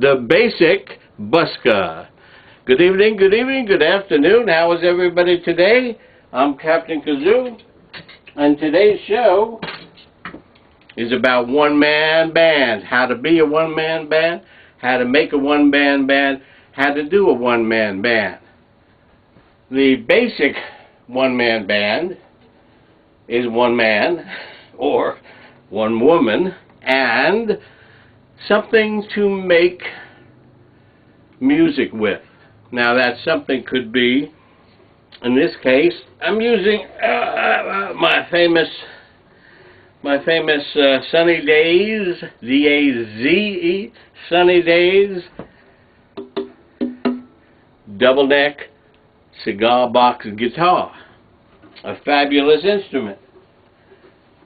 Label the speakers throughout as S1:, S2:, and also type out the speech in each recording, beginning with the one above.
S1: the basic Busker. Good evening, good afternoon. How is everybody today? I'm Captain Kazoo, and today's show is about one-man band. How to be a one-man band, how to make a one-man band, how to do a one-man band. The basic one-man band is one man or one woman and something to make music with. Now that something could be, in this case, I'm using my famous Sunny Days, D-A-Z-E, Sunny Days, double neck cigar box guitar, a fabulous instrument.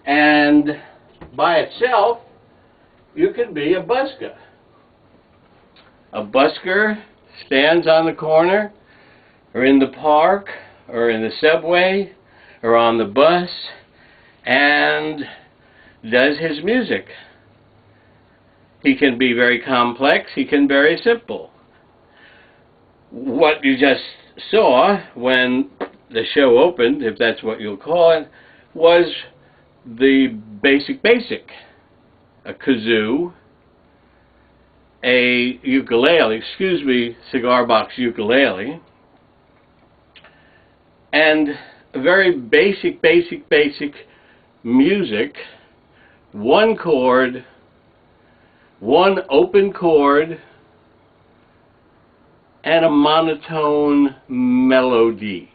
S1: And by itself, you can be a busker. A busker stands on the corner, or in the park, or in the subway, or on the bus, and does his music. He can be very complex, he can be very simple. What you just saw when the show opened, if that's what you'll call it, was the basic. A kazoo, a ukulele, cigar box ukulele, and a very basic music, one chord, one open chord, and a monotone melody.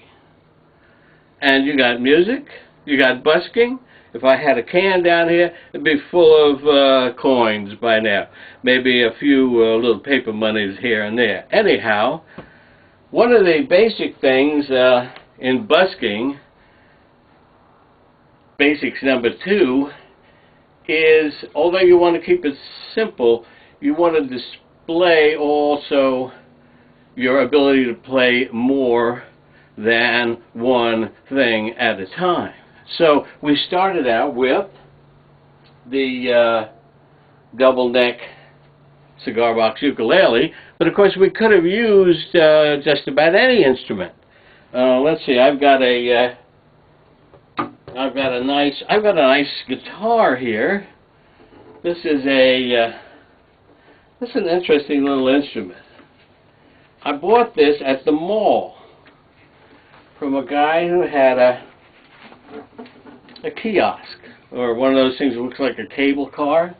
S1: And you got music, you got busking. If I had a can down here, it'd be full of coins by now. Maybe a few little paper monies here and there. Anyhow, one of the basic things in busking, basics number 2, is although you want to keep it simple, you want to display also your ability to play more than one thing at a time. So we started out with the double neck cigar box ukulele, but of course we could have used just about any instrument. Let's see, I've got a nice guitar here. This is an interesting little instrument. I bought this at the mall from a guy who had a kiosk, or one of those things that looks like a cable car,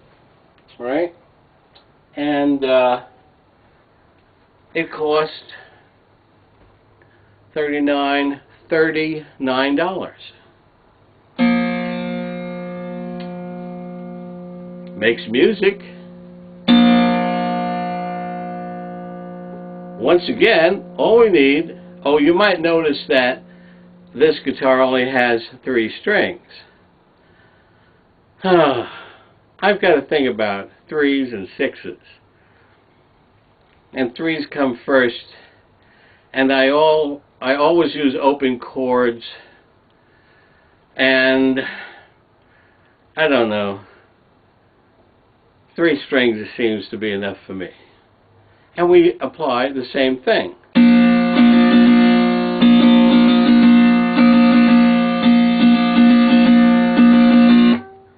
S1: right? And it cost $39. Makes music. Once again, all we need, you might notice that this guitar only has 3 strings. I've got a thing about 3s and 6s. And 3s come first. And I always use open chords. And I don't know. 3 strings seems to be enough for me. And we apply the same thing.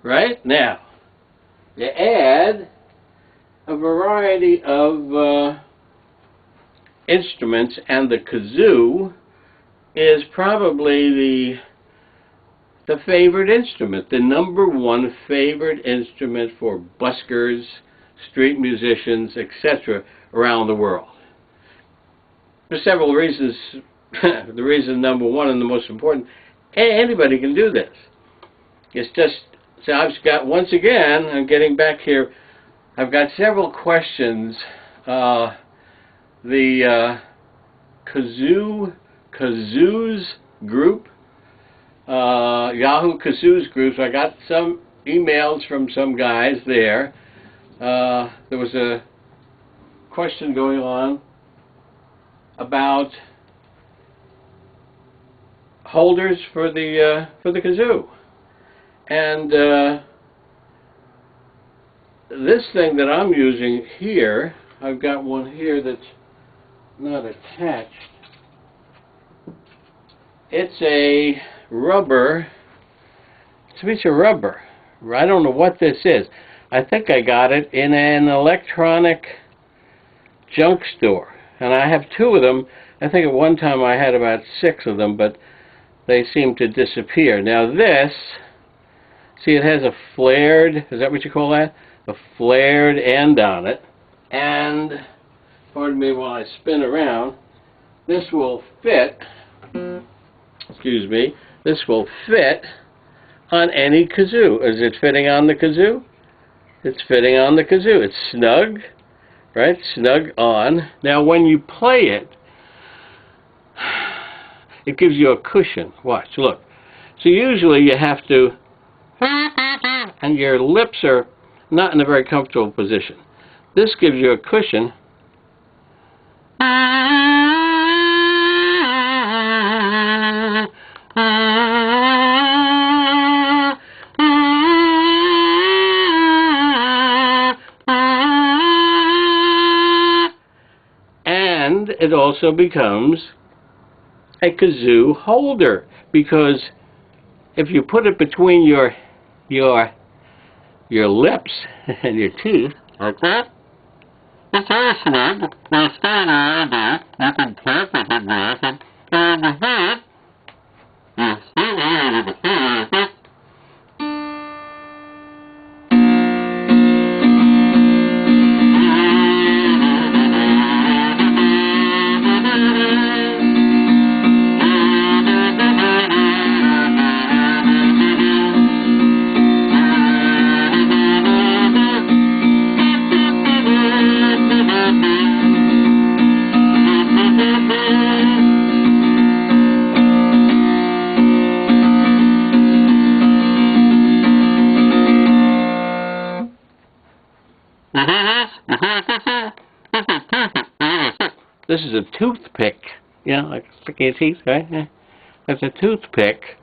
S1: Right? Now, you add a variety of instruments, and the kazoo is probably the favorite instrument, the #1 favorite instrument for buskers, street musicians, etc. around the world. For several reasons. The reason #1 and the most important, anybody can do this. It's just, so I've got, once again, I'm getting back here, I've got several questions. The Kazoo's group, Yahoo Kazoo's groups, I got some emails from some guys there. There was a question going on about holders for the kazoo. And this thing that I'm using here, I've got one here that's not attached. It's a rubber. It's a piece of rubber. I don't know what this is. I think I got it in an electronic junk store. And I have 2 of them. I think at one time I had about 6 of them, but they seem to disappear. Now this, see, it has a flared, is that what you call that? A flared end on it. And, pardon me while I spin around, this will fit, excuse me, this will fit on any kazoo. Is it fitting on the kazoo? It's fitting on the kazoo. It's snug, right? Snug on. Now when you play it, it gives you a cushion. Watch, look. So usually you have to, and your lips are not in a very comfortable position. This gives you a cushion. And it also becomes a kazoo holder, because if you put it between your lips and your teeth like that, this is a toothpick, you know, like sticking your teeth, right? Yeah. That's a toothpick,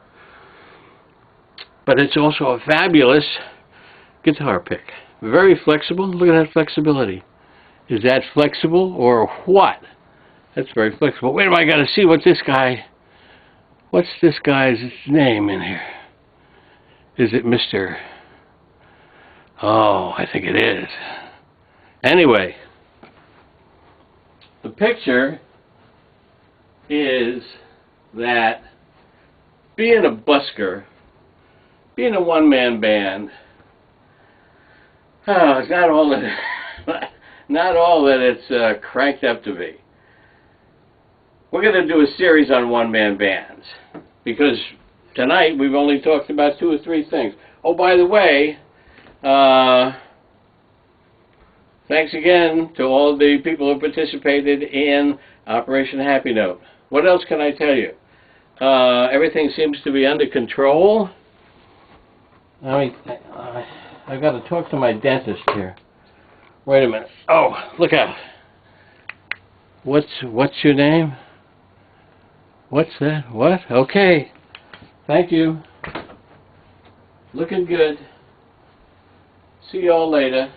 S1: but it's also a fabulous guitar pick. Very flexible. Look at that flexibility. Is that flexible or what? That's very flexible. Wait a minute, I gotta see what this guy, what's this guy's name in here? Is it Mr. Oh, I think it is. Anyway, the picture is that being a busker, being a one-man band, it's not all that not all that it's cranked up to be. We're going to do a series on one-man bands, because tonight we've only talked about 2 or 3 things. Oh, by the way, thanks again to all the people who participated in Operation Happy Note. What else can I tell you? Everything seems to be under control. I've got to talk to my dentist here. Wait a minute. Oh, look out. What's your name? What's that? What? Okay. Thank you. Looking good. See y'all later.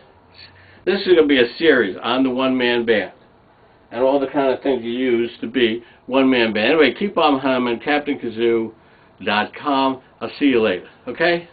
S1: This is going to be a series on the one-man band and all the kind of things you use to be one-man band. Anyway, keep on humming, CaptainKazoo.com. I'll see you later. Okay?